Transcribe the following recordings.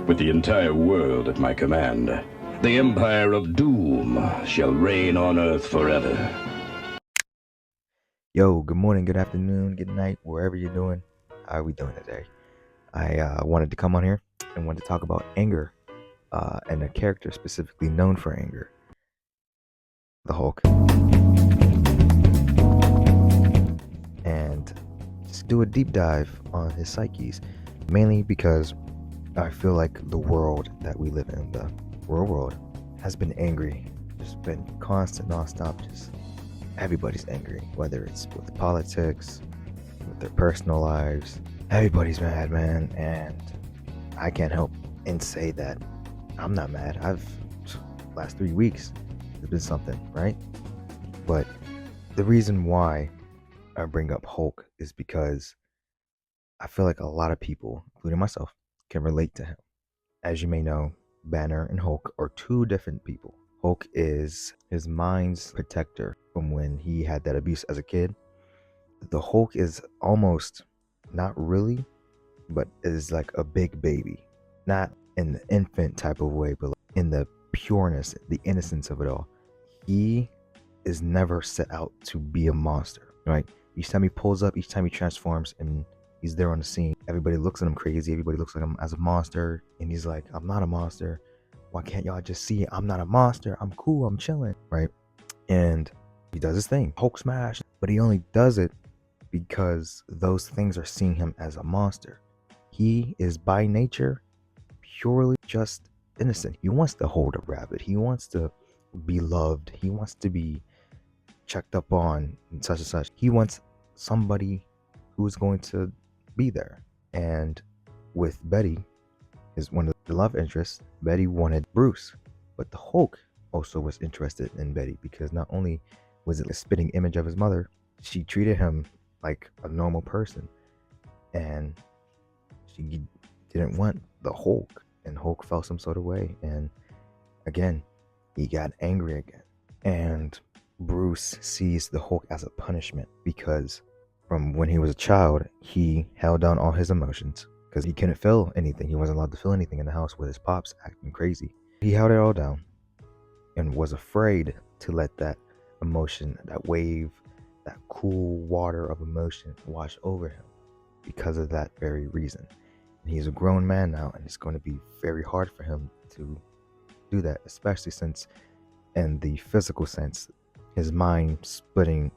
With the entire world at my command, the Empire of Doom shall reign on Earth forever. Yo, good morning, good afternoon, good night, wherever you're doing. How are we doing today? I wanted to come on here and wanted to talk about anger and a character specifically known for anger, the Hulk. And just do a deep dive on his psyches, mainly because I feel like the world that we live in, the real world, has been angry. Just been constant, nonstop, just everybody's angry, whether it's with politics, with their personal lives. Everybody's mad, man, and I can't help and say that I'm not mad. Last 3 weeks, there's been something, right? But the reason why I bring up Hulk is because I feel like a lot of people, including myself, can relate to him. As you may know, Banner and Hulk are two different people. Hulk is his mind's protector from when he had that abuse as a kid. The Hulk is almost, not really, but is like a big baby. Not in the infant type of way, but in the pureness, the innocence of it all. He is never set out to be a monster, right? Each time he pulls up, each time he transforms and he's there on the scene, everybody looks at him crazy. Everybody looks at him as a monster. And he's like, I'm not a monster. Why can't y'all just see it? I'm not a monster. I'm cool. I'm chilling, right? And he does his thing, Hulk smash. But he only does it because those things are seeing him as a monster. He is by nature purely just innocent. He wants to hold a rabbit. He wants to be loved. He wants to be checked up on and such and such. He wants somebody who's going to be there. And with Betty, is one of the love interests, Betty wanted Bruce. But the Hulk also was interested in Betty because not only was it a spitting image of his mother, she treated him like a normal person. And she didn't want the Hulk. And Hulk felt some sort of way. And again, he got angry again. And Bruce sees the Hulk as a punishment because from when he was a child, he held down all his emotions because he couldn't feel anything. He wasn't allowed to feel anything in the house with his pops acting crazy. He held it all down and was afraid to let that emotion, that wave, that cool water of emotion wash over him because of that very reason. And he's a grown man now, and it's going to be very hard for him to do that, especially since in the physical sense, his mind splitting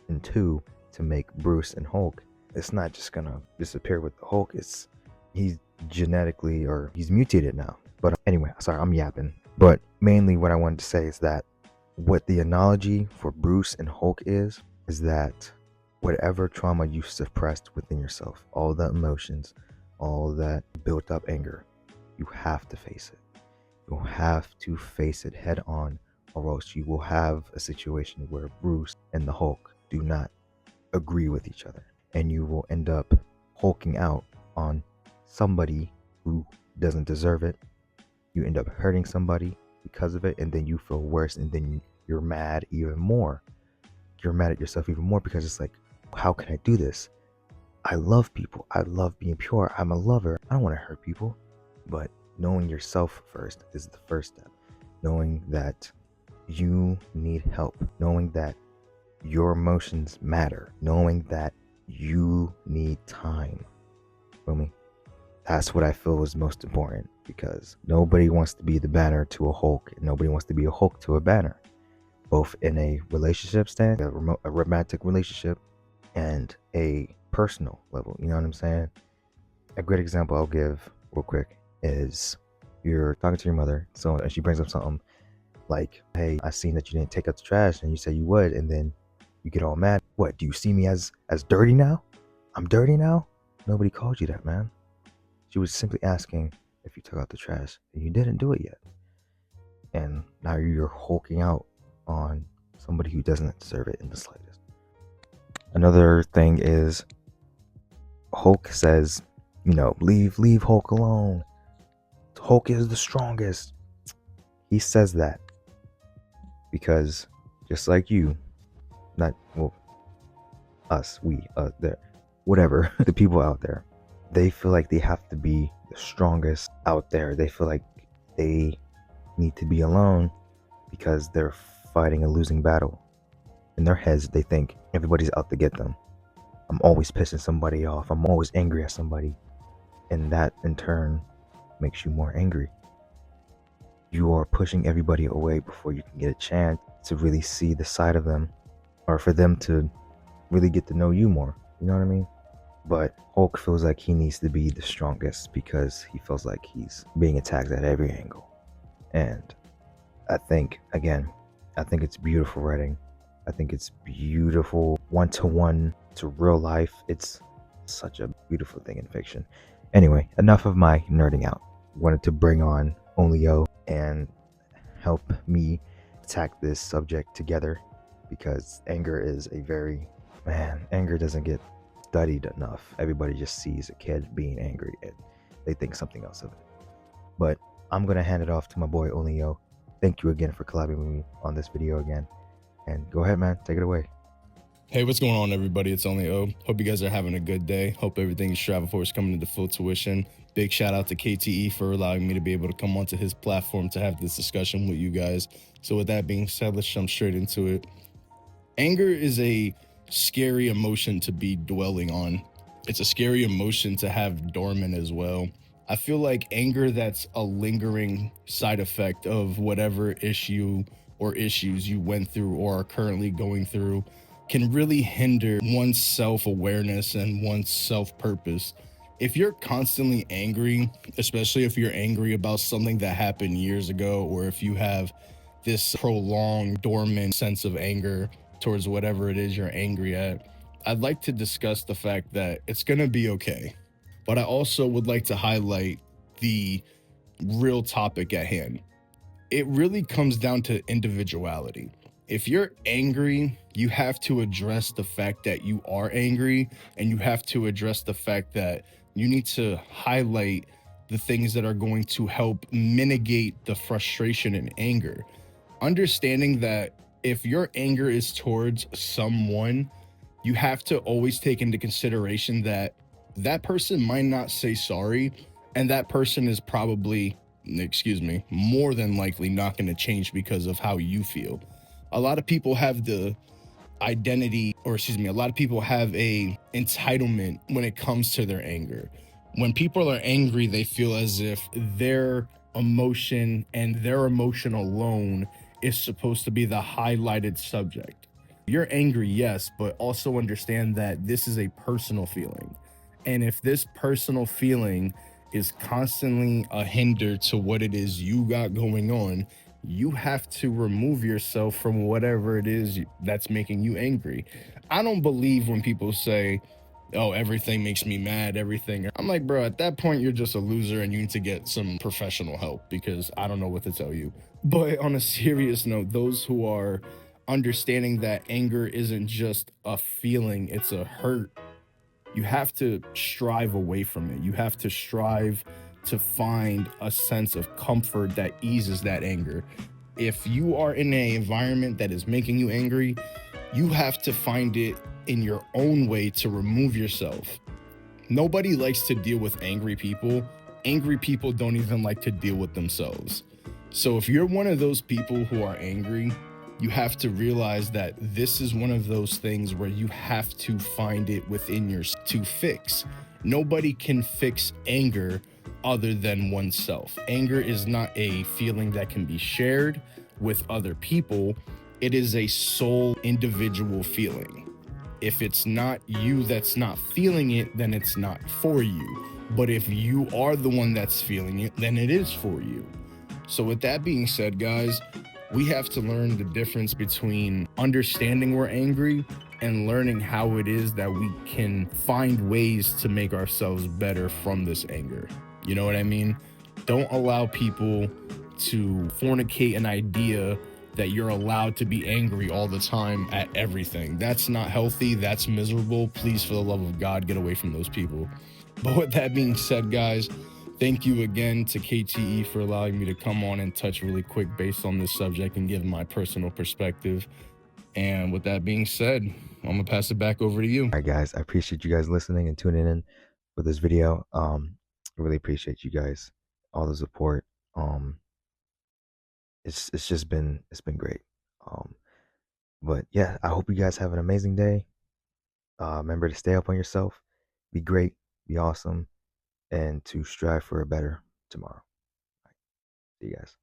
in two to make Bruce and Hulk, it's not just gonna disappear with the Hulk. He's genetically, or he's mutated now. But anyway, sorry, I'm yapping. But mainly what I wanted to say is that what the analogy for Bruce and Hulk is that whatever trauma you suppressed within yourself, all the emotions, all that built up anger, you have to face it. You'll have to face it head on, or else you will have a situation where Bruce and the Hulk do not agree with each other. And you will end up hulking out on somebody who doesn't deserve it. You end up hurting somebody because of it, and then you feel worse, and then you're mad even more. You're mad at yourself even more because it's like, how can I do this? I love people. I love being pure. I'm a lover. I don't want to hurt people. But knowing yourself first is the first step. Knowing that you need help. Knowing that your emotions matter. Knowing that you need time. Feel me? That's what I feel is most important, because nobody wants to be the Banner to a Hulk, and nobody wants to be a Hulk to a Banner. Both in a relationship stance, a romantic relationship, and a personal level. You know what I'm saying? A great example I'll give real quick is you're talking to your mother, and she brings up something like, hey, I seen that you didn't take out the trash, and you say you would, and then you get all mad. What, do you see me as dirty now? I'm dirty now? Nobody called you that, man. She was simply asking if you took out the trash, and you didn't do it yet. And now you're hulking out on somebody who doesn't deserve it in the slightest. Another thing is Hulk says, leave Hulk alone. Hulk is the strongest. He says that because just like you, us, we, there, whatever, the people out there, they feel like they have to be the strongest out there. They feel like they need to be alone because they're fighting a losing battle. In their heads, they think everybody's out to get them. I'm always pissing somebody off. I'm always angry at somebody. And that in turn makes you more angry. You are pushing everybody away before you can get a chance to really see the side of them, or for them to really get to know you more. You know what I mean? But Hulk feels like he needs to be the strongest because he feels like he's being attacked at every angle. And I think, again, I think it's beautiful writing. I think it's beautiful one-to-one to real life. It's such a beautiful thing in fiction. Anyway, enough of my nerding out. Wanted to bring on Onlyo and help me attack this subject together because anger is a very, man, anger doesn't get studied enough. Everybody just sees a kid being angry and they think something else of it. But I'm going to hand it off to my boy Onlyo. Thank you again for collabing with me on this video again. And go ahead, man. Take it away. Hey, what's going on, everybody? It's Only O. Hope you guys are having a good day. Hope everything is travel for is coming into full tuition. Big shout out to K.T.E for allowing me to be able to come onto his platform to have this discussion with you guys. So with that being said, let's jump straight into it. Anger is a scary emotion to be dwelling on. It's a scary emotion to have dormant as well. I feel like anger that's a lingering side effect of whatever issue or issues you went through or are currently going through can really hinder one's self-awareness and one's self-purpose. If you're constantly angry, especially if you're angry about something that happened years ago, or if you have this prolonged, dormant sense of anger towards whatever it is you're angry at, I'd like to discuss the fact that it's gonna be okay. But I also would like to highlight the real topic at hand. It really comes down to individuality. If you're angry, you have to address the fact that you are angry, and you have to address the fact that you need to highlight the things that are going to help mitigate the frustration and anger. Understanding that if your anger is towards someone, you have to always take into consideration that that person might not say sorry, and that person is probably, more than likely not going to change because of how you feel. A lot of people have the identity, or a lot of people have a entitlement when it comes to their anger. When people are angry, they feel as if their emotion and their emotion alone is supposed to be the highlighted subject. You're angry, yes, but also understand that this is a personal feeling. And if this personal feeling is constantly a hinder to what it is you got going on, you have to remove yourself from whatever it is that's making you angry. I don't believe when people say, oh, everything makes me mad, everything. I'm like, bro, at that point, you're just a loser and you need to get some professional help because I don't know what to tell you. But on a serious note, those who are understanding that anger isn't just a feeling, it's a hurt, you have to strive away from it. You have to strive to find a sense of comfort that eases that anger. If you are in an environment that is making you angry, you have to find it in your own way to remove yourself. Nobody likes to deal with angry people. Angry people don't even like to deal with themselves. So if you're one of those people who are angry, you have to realize that this is one of those things where you have to find it within yourself to fix. Nobody can fix anger other than oneself. Anger is not a feeling that can be shared with other people. It is a sole individual feeling. If it's not you that's not feeling it, then it's not for you. But if you are the one that's feeling it, then it is for you. So with that being said, guys, we have to learn the difference between understanding we're angry and learning how it is that we can find ways to make ourselves better from this anger. You know what I mean? Don't allow people to fornicate an idea that you're allowed to be angry all the time at everything. That's not healthy. That's miserable. Please, for the love of God, get away from those people. But with that being said, guys, thank you again to K.T.E for allowing me to come on and touch really quick based on this subject and give my personal perspective. And with that being said, I'm gonna pass it back over to you. All right, guys, I appreciate you guys listening and tuning in for this video. I really appreciate you guys, all the support. Um, it's just been great. Um, but yeah, I hope you guys have an amazing day. Remember to stay up on yourself, be great, be awesome, and to strive for a better tomorrow. See you guys.